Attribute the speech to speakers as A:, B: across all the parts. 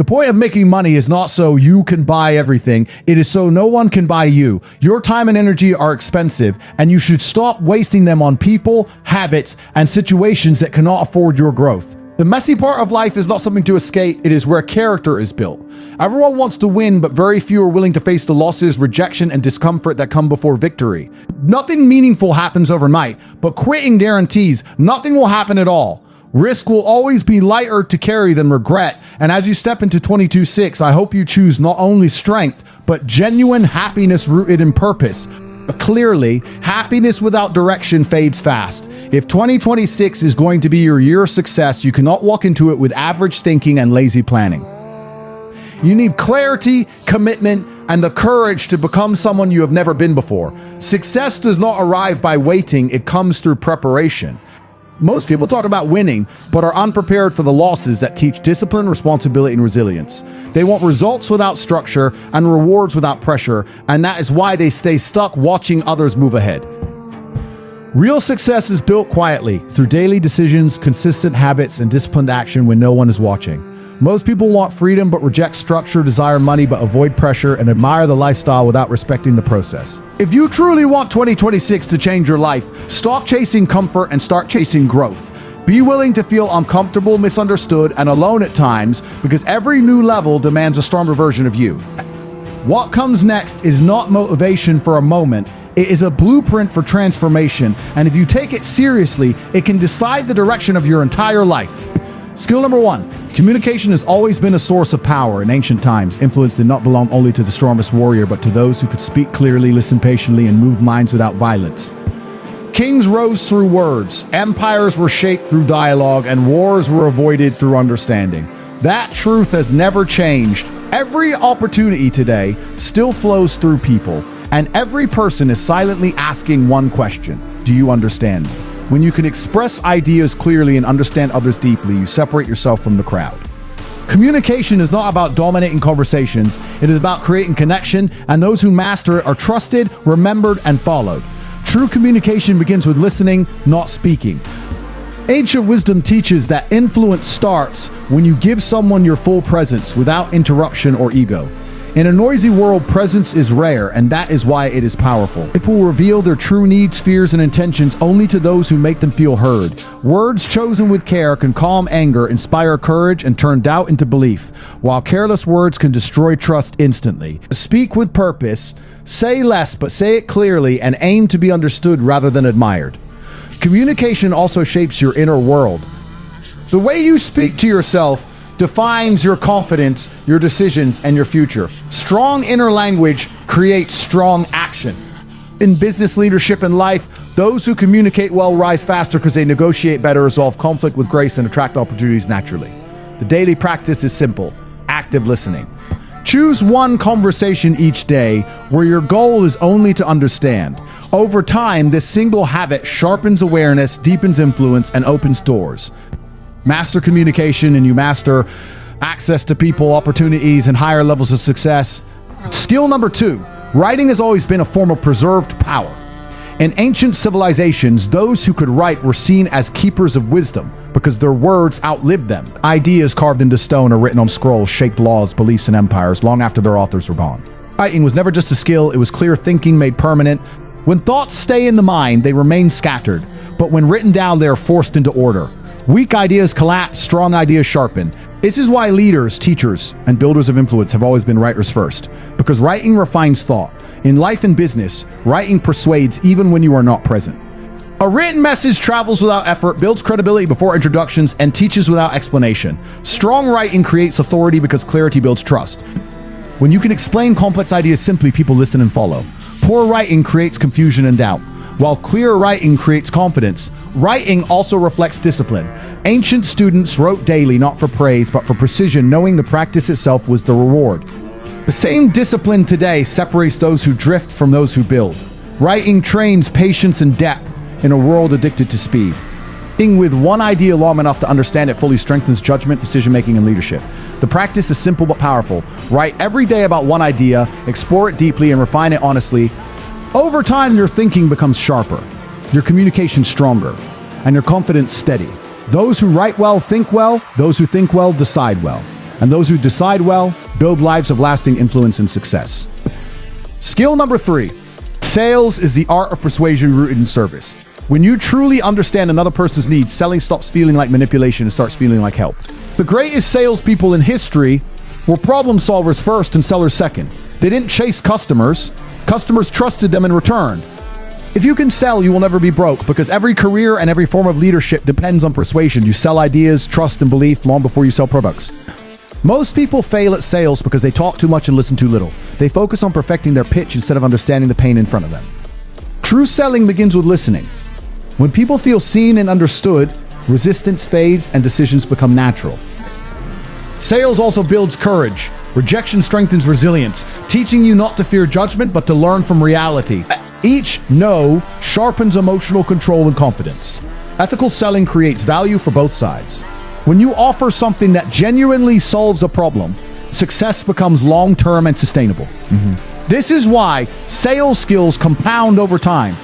A: The point of making money is not so you can buy everything. It is so no one can buy you. Your time and energy are expensive, and you should stop wasting them on people, habits, and situations that cannot afford your growth. The messy part of life is not something to escape. It is where character is built. Everyone wants to win, but very few are willing to face the losses, rejection, and discomfort that come before victory. Nothing meaningful happens overnight, but quitting guarantees nothing will happen at all. Risk will always be lighter to carry than regret. And as you step into 22-6, I hope you choose not only strength, but genuine happiness rooted in purpose. Clearly, happiness without direction fades fast. If 2026 is going to be your year of success, you cannot walk into it with average thinking and lazy planning. You need clarity, commitment, and the courage to become someone you have never been before. Success does not arrive by waiting, it comes through preparation. Most people talk about winning, but are unprepared for the losses that teach discipline, responsibility, and resilience. They want results without structure and rewards without pressure, and that is why they stay stuck watching others move ahead. Real success is built quietly, through daily decisions, consistent habits, and disciplined action when no one is watching. Most people want freedom but reject structure, desire money but avoid pressure, and admire the lifestyle without respecting the process. If you truly want 2026 to change your life, stop chasing comfort and start chasing growth. Be willing to feel uncomfortable, misunderstood, and alone at times, because every new level demands a stronger version of you. What comes next is not motivation for a moment. It is a blueprint for transformation, and if you take it seriously, it can decide the direction of your entire life. Skill number 1. Communication has always been a source of power in ancient times. Influence did not belong only to the strongest warrior, but to those who could speak clearly, listen patiently, and move minds without violence. Kings rose through words, empires were shaped through dialogue, and wars were avoided through understanding. That truth has never changed. Every opportunity today still flows through people, and every person is silently asking one question: do you understand me? When you can express ideas clearly and understand others deeply, you separate yourself from the crowd. Communication is not about dominating conversations. It is about creating connection, and those who master it are trusted, remembered, and followed. True communication begins with listening, not speaking. Ancient wisdom teaches that influence starts when you give someone your full presence without interruption or ego. In a noisy world, presence is rare, and that is why it is powerful. People reveal their true needs, fears, and intentions only to those who make them feel heard. Words chosen with care can calm anger, inspire courage, and turn doubt into belief, while careless words can destroy trust instantly. Speak with purpose, say less but say it clearly, and aim to be understood rather than admired. Communication also shapes your inner world. The way you speak to yourself defines your confidence, your decisions, and your future. Strong inner language creates strong action. In business, leadership, and life, those who communicate well rise faster because they negotiate better, resolve conflict with grace, and attract opportunities naturally. The daily practice is simple: active listening. Choose one conversation each day where your goal is only to understand. Over time, this single habit sharpens awareness, deepens influence, and opens doors. Master communication and you master access to people, opportunities, and higher levels of success. Skill number 2, writing has always been a form of preserved power. In ancient civilizations, those who could write were seen as keepers of wisdom because their words outlived them. Ideas carved into stone or written on scrolls shaped laws, beliefs, and empires long after their authors were gone. Writing was never just a skill, it was clear thinking made permanent. When thoughts stay in the mind, they remain scattered, but when written down, they are forced into order. Weak ideas collapse, strong ideas sharpen. This is why leaders, teachers, and builders of influence have always been writers first, because writing refines thought. In life and business, writing persuades even when you are not present. A written message travels without effort, builds credibility before introductions, and teaches without explanation. Strong writing creates authority because clarity builds trust. When you can explain complex ideas simply, people listen and follow. Poor writing creates confusion and doubt, while clear writing creates confidence. Writing also reflects discipline. Ancient students wrote daily, not for praise, but for precision, knowing the practice itself was the reward. The same discipline today separates those who drift from those who build. Writing trains patience and depth in a world addicted to speed. Writing with one idea long enough to understand it fully strengthens judgment, decision-making, and leadership. The practice is simple but powerful. Write every day about one idea, explore it deeply, and refine it honestly. Over time, your thinking becomes sharper, your communication stronger, and your confidence steady. Those who write well think well, those who think well decide well. And those who decide well build lives of lasting influence and success. Skill number 3. Sales is the art of persuasion rooted in service. When you truly understand another person's needs, selling stops feeling like manipulation and starts feeling like help. The greatest salespeople in history were problem solvers first and sellers second. They didn't chase customers. Customers trusted them in return. If you can sell, you will never be broke, because every career and every form of leadership depends on persuasion. You sell ideas, trust, and belief long before you sell products. Most people fail at sales because they talk too much and listen too little. They focus on perfecting their pitch instead of understanding the pain in front of them. True selling begins with listening. When people feel seen and understood, resistance fades and decisions become natural. Sales also builds courage. Rejection strengthens resilience, teaching you not to fear judgment, but to learn from reality. Each no sharpens emotional control and confidence. Ethical selling creates value for both sides. When you offer something that genuinely solves a problem, success becomes long-term and sustainable. This is why sales skills compound over time.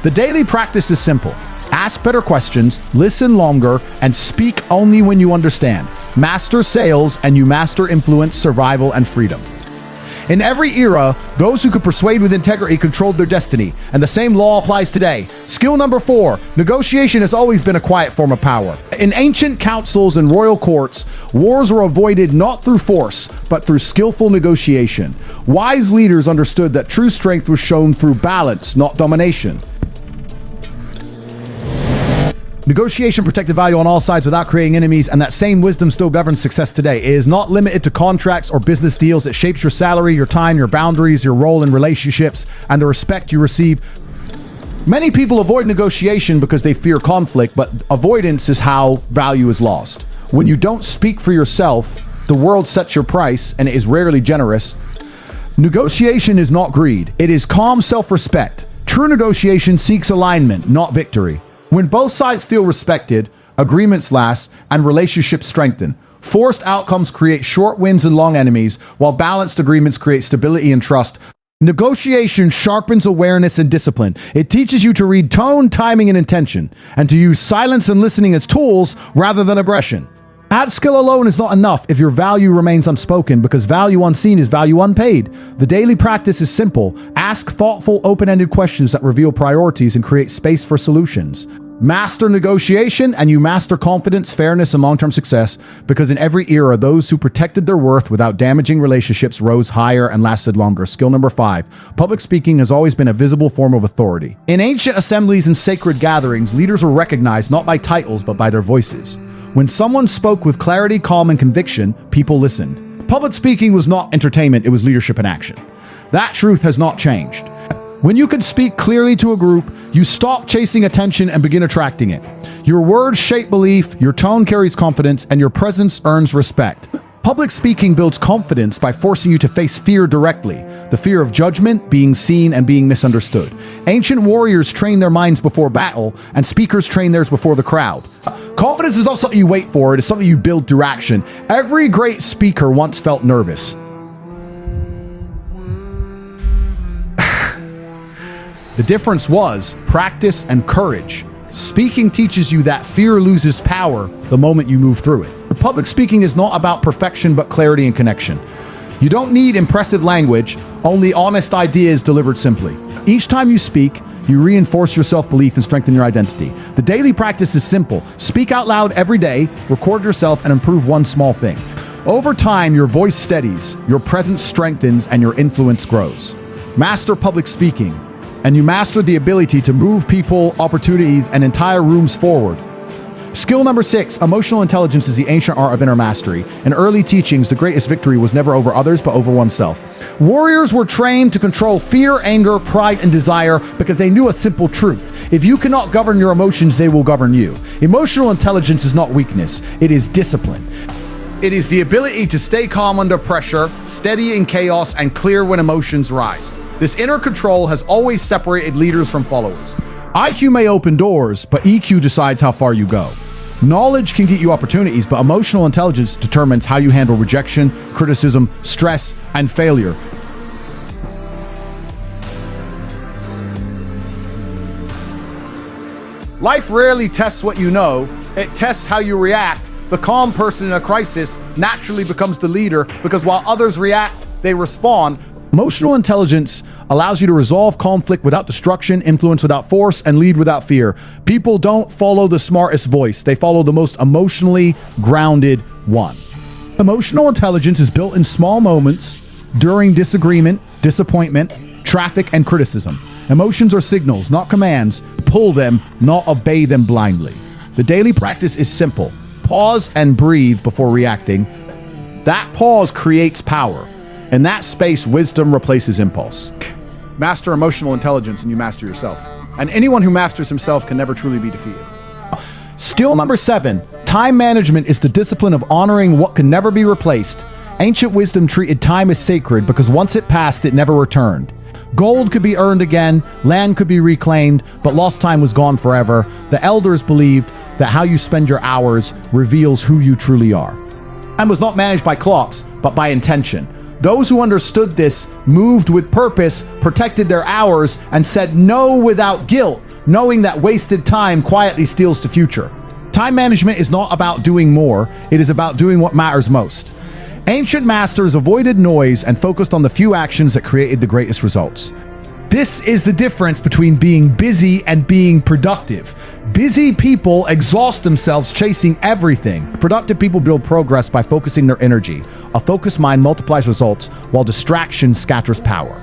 A: The daily practice is simple. Ask better questions, listen longer, and speak only when you understand. Master sales and you master influence, survival, and freedom. In every era, those who could persuade with integrity controlled their destiny, and the same law applies today. Skill number 4, negotiation has always been a quiet form of power. In ancient councils and royal courts, wars were avoided not through force, but through skillful negotiation. Wise leaders understood that true strength was shown through balance, not domination. Negotiation protected value on all sides without creating enemies, and that same wisdom still governs success today. It is not limited to contracts or business deals. It shapes your salary, your time, your boundaries, your role in relationships, and the respect you receive. Many people avoid negotiation because they fear conflict, but avoidance is how value is lost. When you don't speak for yourself, the world sets your price, and it is rarely generous. Negotiation is not greed. It is calm self-respect. True negotiation seeks alignment, not victory. When both sides feel respected, agreements last, and relationships strengthen. Forced outcomes create short wins and long enemies, while balanced agreements create stability and trust. Negotiation sharpens awareness and discipline. It teaches you to read tone, timing, and intention, and to use silence and listening as tools rather than aggression. That skill alone is not enough if your value remains unspoken, because value unseen is value unpaid. The daily practice is simple. Ask thoughtful, open-ended questions that reveal priorities and create space for solutions. Master negotiation and you master confidence, fairness, and long-term success, because in every era, those who protected their worth without damaging relationships rose higher and lasted longer. Skill number 5. Public speaking has always been a visible form of authority. In ancient assemblies and sacred gatherings, leaders were recognized not by titles, but by their voices. When someone spoke with clarity, calm, and conviction, people listened. Public speaking was not entertainment, it was leadership in action. That truth has not changed. When you can speak clearly to a group, you stop chasing attention and begin attracting it. Your words shape belief, your tone carries confidence, and your presence earns respect. Public speaking builds confidence by forcing you to face fear directly, the fear of judgment, being seen, and being misunderstood. Ancient warriors trained their minds before battle, and speakers train theirs before the crowd. Confidence is not something you wait for, it is something you build through action. Every great speaker once felt nervous. The difference was practice and courage. Speaking teaches you that fear loses power the moment you move through it. Public speaking is not about perfection, but clarity and connection. You don't need impressive language, only honest ideas delivered simply. Each time you speak, you reinforce your self-belief and strengthen your identity. The daily practice is simple. Speak out loud every day, record yourself, and improve one small thing. Over time, your voice steadies, your presence strengthens, and your influence grows. Master public speaking, and you master the ability to move people, opportunities, and entire rooms forward. Skill number 6, emotional intelligence is the ancient art of inner mastery. In early teachings, the greatest victory was never over others, but over oneself. Warriors were trained to control fear, anger, pride, and desire because they knew a simple truth. If you cannot govern your emotions, they will govern you. Emotional intelligence is not weakness, it is discipline. It is the ability to stay calm under pressure, steady in chaos, and clear when emotions rise. This inner control has always separated leaders from followers. IQ may open doors, but EQ decides how far you go. Knowledge can get you opportunities, but emotional intelligence determines how you handle rejection, criticism, stress, and failure. Life rarely tests what you know, it tests how you react The calm person in a crisis naturally becomes the leader because while others react, they respond. Emotional intelligence allows you to resolve conflict without destruction, influence without force, and lead without fear. People don't follow the smartest voice. They follow the most emotionally grounded one. Emotional intelligence is built in small moments during disagreement, disappointment, traffic, and criticism. Emotions are signals, not commands. Pull them, not obey them blindly. The daily practice is simple. Pause and breathe before reacting. That pause creates power. In that space, wisdom replaces impulse. Master emotional intelligence and you master yourself. And anyone who masters himself can never truly be defeated. Skill number 7, time management is the discipline of honoring what can never be replaced. Ancient wisdom treated time as sacred because once it passed, it never returned. Gold could be earned again, land could be reclaimed, but lost time was gone forever. The elders believed that how you spend your hours reveals who you truly are. Time was not managed by clocks, but by intention. Those who understood this moved with purpose, protected their hours, and said no without guilt, knowing that wasted time quietly steals the future. Time management is not about doing more, it is about doing what matters most. Ancient masters avoided noise and focused on the few actions that created the greatest results. This is the difference between being busy and being productive. Busy people exhaust themselves chasing everything. Productive people build progress by focusing their energy. A focused mind multiplies results, while distraction scatters power.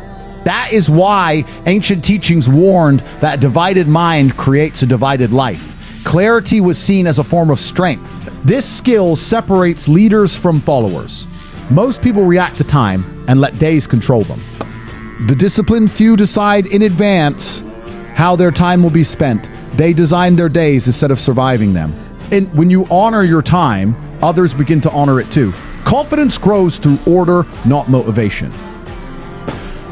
A: That is why ancient teachings warned that a divided mind creates a divided life. Clarity was seen as a form of strength. This skill separates leaders from followers. Most people react to time and let days control them. The disciplined few decide in advance how their time will be spent. They design their days instead of surviving them. And when you honor your time, others begin to honor it too. Confidence grows through order, not motivation.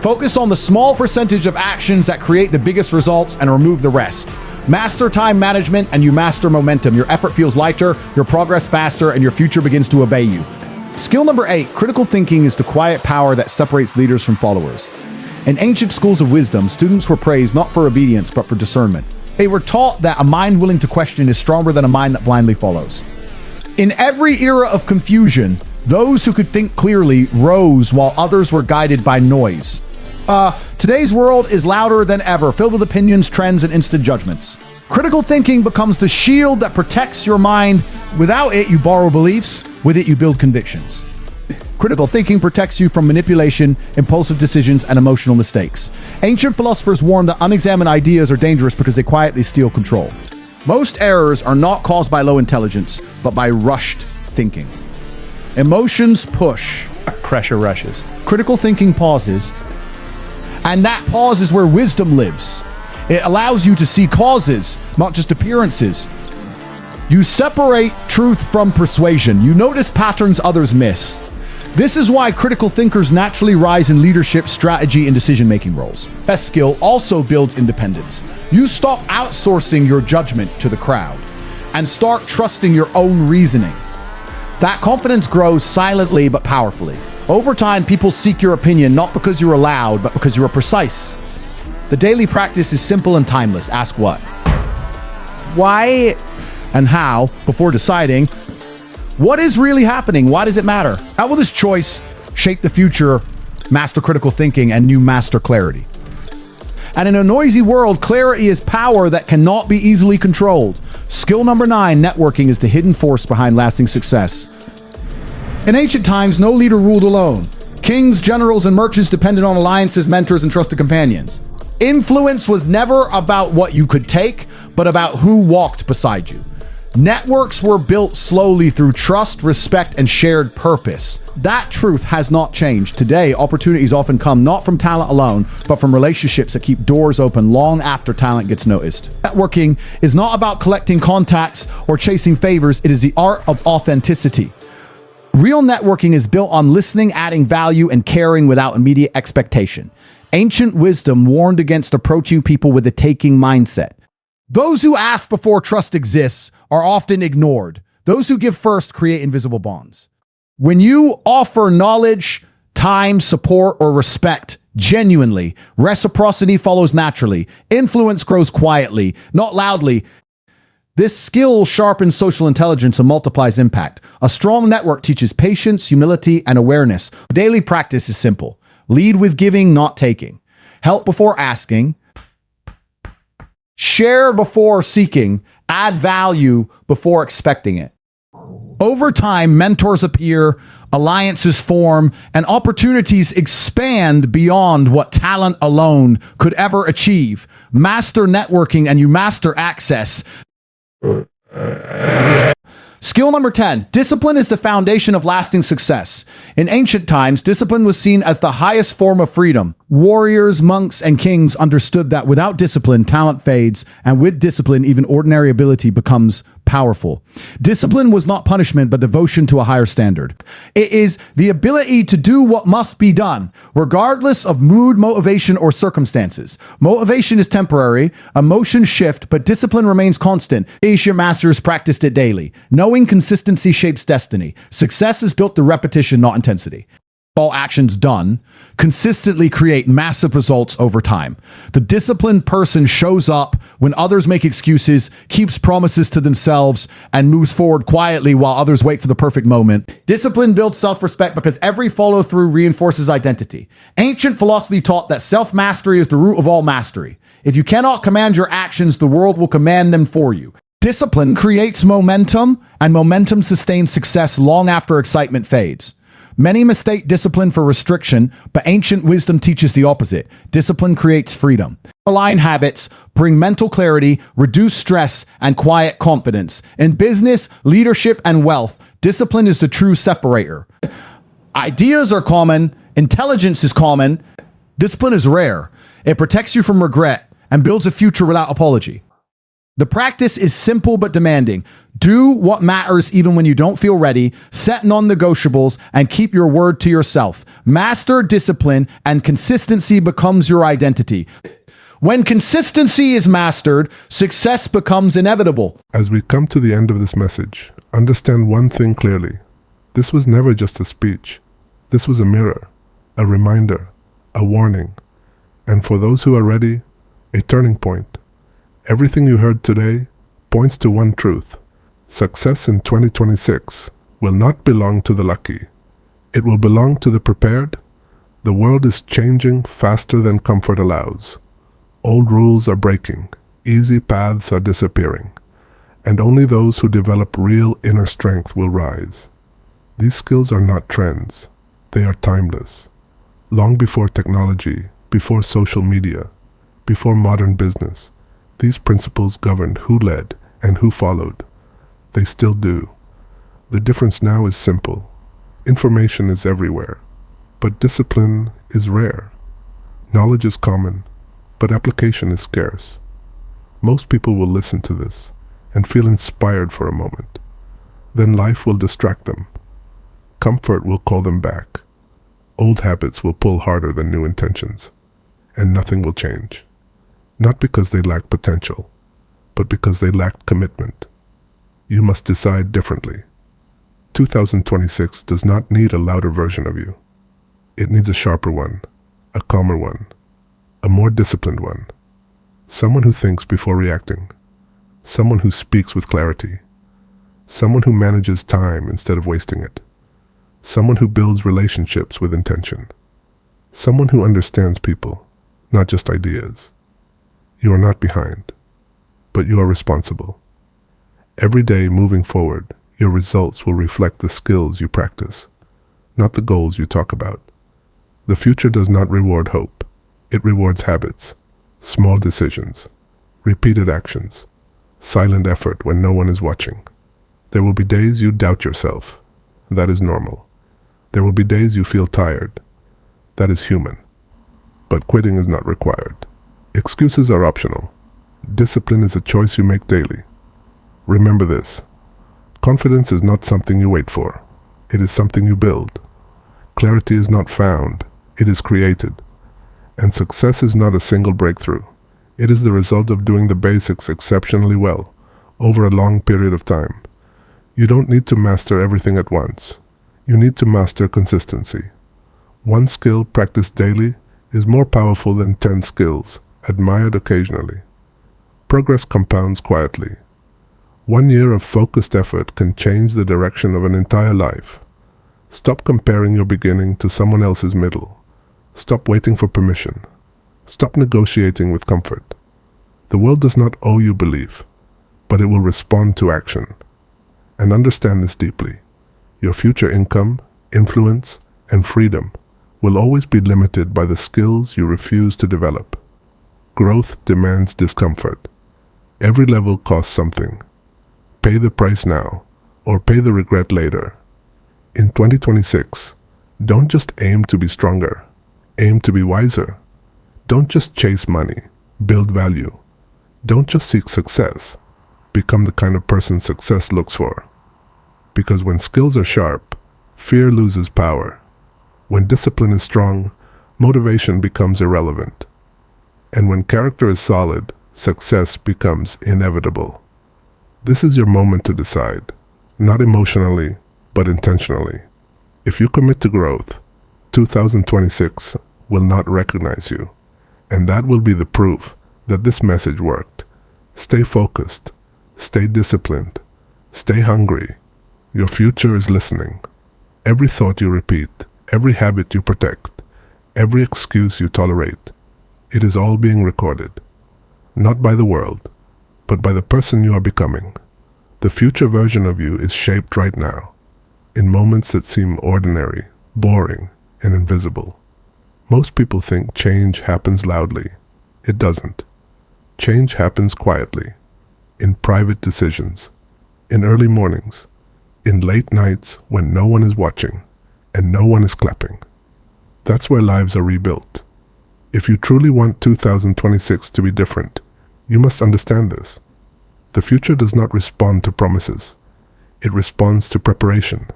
A: Focus on the small percentage of actions that create the biggest results and remove the rest. Master time management and you master momentum. Your effort feels lighter, your progress faster, and your future begins to obey you. Skill number 8, critical thinking is the quiet power that separates leaders from followers. In ancient schools of wisdom, students were praised not for obedience, but for discernment. They were taught that a mind willing to question is stronger than a mind that blindly follows. In every era of confusion, those who could think clearly rose while others were guided by noise. Today's world is louder than ever, filled with opinions, trends, and instant judgments. Critical thinking becomes the shield that protects your mind. Without it, you borrow beliefs. With it, you build convictions. Critical thinking protects you from manipulation, impulsive decisions, and emotional mistakes. Ancient philosophers warned that unexamined ideas are dangerous because they quietly steal control. Most errors are not caused by low intelligence, but by rushed thinking. Emotions push.
B: Pressure rushes.
A: Critical thinking pauses. And that pause is where wisdom lives. It allows you to see causes, not just appearances. You separate truth from persuasion. You notice patterns others miss. This is why critical thinkers naturally rise in leadership, strategy, and decision-making roles. That skill also builds independence. You stop outsourcing your judgment to the crowd and start trusting your own reasoning. That confidence grows silently but powerfully. Over time, people seek your opinion not because you are loud, but because you are precise. The daily practice is simple and timeless. Ask what,
B: Why?
A: and how before deciding. What is really happening? Why does it matter? How will this choice shape the future? Master critical thinking and you master clarity. And in a noisy world, clarity is power that cannot be easily controlled. Skill number 9, networking is the hidden force behind lasting success. In ancient times, no leader ruled alone. Kings, generals, and merchants depended on alliances, mentors, and trusted companions. Influence was never about what you could take, but about who walked beside you. Networks were built slowly through trust, respect, and shared purpose. That truth has not changed. Today, opportunities often come not from talent alone, but from relationships that keep doors open long after talent gets noticed. Networking is not about collecting contacts or chasing favors. It is the art of authenticity. Real networking is built on listening, adding value, and caring without immediate expectation. Ancient wisdom warned against approaching people with a taking mindset. Those who ask before trust exists are often ignored. Those who give first create invisible bonds. When you offer knowledge, time, support, or respect genuinely, reciprocity follows naturally. Influence grows quietly, not loudly. This skill sharpens social intelligence and multiplies impact. A strong network teaches patience, humility, and awareness. Daily practice is simple. Lead with giving, not taking. Help before asking. Share before seeking. Add value before expecting it. Over time, mentors appear, alliances form, and opportunities expand beyond what talent alone could ever achieve. Master networking and you master access. Skill number 10, discipline is the foundation of lasting success. In ancient times, discipline was seen as the highest form of freedom. Warriors, monks, and kings understood that without discipline, talent fades, and with discipline, even ordinary ability becomes powerful. Discipline was not punishment, but devotion to a higher standard. It is the ability to do what must be done, regardless of mood, motivation, or circumstances. Motivation is temporary, emotions shift, but discipline remains constant. Ancient masters practiced it daily. Knowing consistency shapes destiny. Success is built through repetition, not intensity. All actions done consistently create massive results over time. The disciplined person shows up when others make excuses, keeps promises to themselves, and moves forward quietly while others wait for the perfect moment. Discipline builds self-respect because every follow-through reinforces identity. Ancient philosophy taught that self-mastery is the root of all mastery. If you cannot command your actions, the world will command them for you. Discipline creates momentum, and momentum sustains success long after excitement fades. Many mistake discipline for restriction, but ancient wisdom teaches the opposite. Discipline creates freedom. Align habits, bring mental clarity, reduce stress, and quiet confidence. In business, leadership, and wealth, discipline is the true separator. Ideas are common, intelligence is common, discipline is rare. It protects you from regret and builds a future without apology. The practice is simple but demanding. Do what matters even when you don't feel ready, set non-negotiables, and keep your word to yourself. Master discipline, and consistency becomes your identity. When consistency is mastered, success becomes inevitable.
C: As we come to the end of this message, understand one thing clearly. This was never just a speech. This was a mirror, a reminder, a warning, and for those who are ready, a turning point. Everything you heard today points to one truth. Success in 2026 will not belong to the lucky. It will belong to the prepared. The world is changing faster than comfort allows. Old rules are breaking. Easy paths are disappearing. And only those who develop real inner strength will rise. These skills are not trends. They are timeless. Long before technology, before social media, before modern business, these principles governed who led and who followed. They still do. The difference now is simple. Information is everywhere, but discipline is rare. Knowledge is common, but application is scarce. Most people will listen to this and feel inspired for a moment. Then life will distract them. Comfort will call them back. Old habits will pull harder than new intentions, and nothing will change. Not because they lack potential, but because they lacked commitment. You must decide differently. 2026 does not need a louder version of you. It needs a sharper one, a calmer one, a more disciplined one. Someone who thinks before reacting. Someone who speaks with clarity. Someone who manages time instead of wasting it. Someone who builds relationships with intention. Someone who understands people, not just ideas. You are not behind, but you are responsible. Every day moving forward, your results will reflect the skills you practice, not the goals you talk about. The future does not reward hope. It rewards habits, small decisions, repeated actions, silent effort when no one is watching. There will be days you doubt yourself. That is normal. There will be days you feel tired. That is human. But quitting is not required. Excuses are optional. Discipline is a choice you make daily. Remember this. Confidence is not something you wait for. It is something you build. Clarity is not found. It is created. And success is not a single breakthrough. It is the result of doing the basics exceptionally well, over a long period of time. You don't need to master everything at once. You need to master consistency. One skill practiced daily is more powerful than 10 skills admired occasionally. Progress compounds quietly. 1 year of focused effort can change the direction of an entire life. Stop comparing your beginning to someone else's middle. Stop waiting for permission. Stop negotiating with comfort. The world does not owe you belief, but it will respond to action. And understand this deeply. Your future income, influence, and freedom will always be limited by the skills you refuse to develop. Growth demands discomfort. Every level costs something. Pay the price now, or pay the regret later. In 2026, don't just aim to be stronger. Aim to be wiser. Don't just chase money. Build value. Don't just seek success. Become the kind of person success looks for. Because when skills are sharp, fear loses power. When discipline is strong, motivation becomes irrelevant. And when character is solid, success becomes inevitable. This is your moment to decide, not emotionally, but intentionally. If you commit to growth, 2026 will not recognize you, and that will be the proof that this message worked. Stay focused, stay disciplined, stay hungry. Your future is listening. Every thought you repeat, every habit you protect, every excuse you tolerate, it is all being recorded. Not by the world, but by the person you are becoming. The future version of you is shaped right now, in moments that seem ordinary, boring, and invisible. Most people think change happens loudly. It doesn't. Change happens quietly, in private decisions, in early mornings, in late nights when no one is watching and no one is clapping. That's where lives are rebuilt. If you truly want 2026 to be different, you must understand this. The future does not respond to promises. It responds to preparation.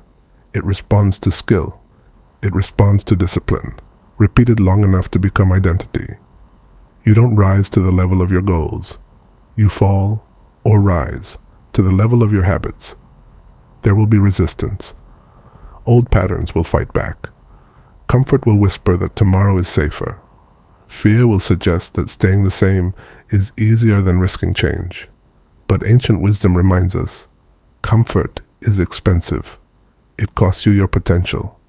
C: It responds to skill. It responds to discipline, repeated long enough to become identity. You don't rise to the level of your goals. You fall or rise to the level of your habits. There will be resistance. Old patterns will fight back. Comfort will whisper that tomorrow is safer. Fear will suggest that staying the same is easier than risking change. But ancient wisdom reminds us, comfort is expensive. It costs you your potential.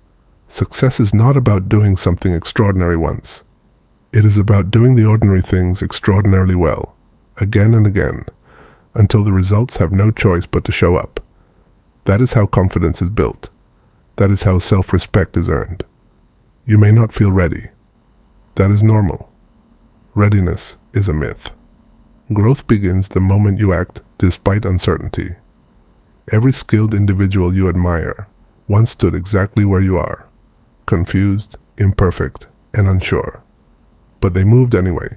C: Success is not about doing something extraordinary once. It is about doing the ordinary things extraordinarily well, again and again, until the results have no choice but to show up. That is how confidence is built. That is how self-respect is earned. You may not feel ready. That is normal. Readiness is a myth. Growth begins the moment you act despite uncertainty. Every skilled individual you admire once stood exactly where you are, confused, imperfect, and unsure. But they moved anyway.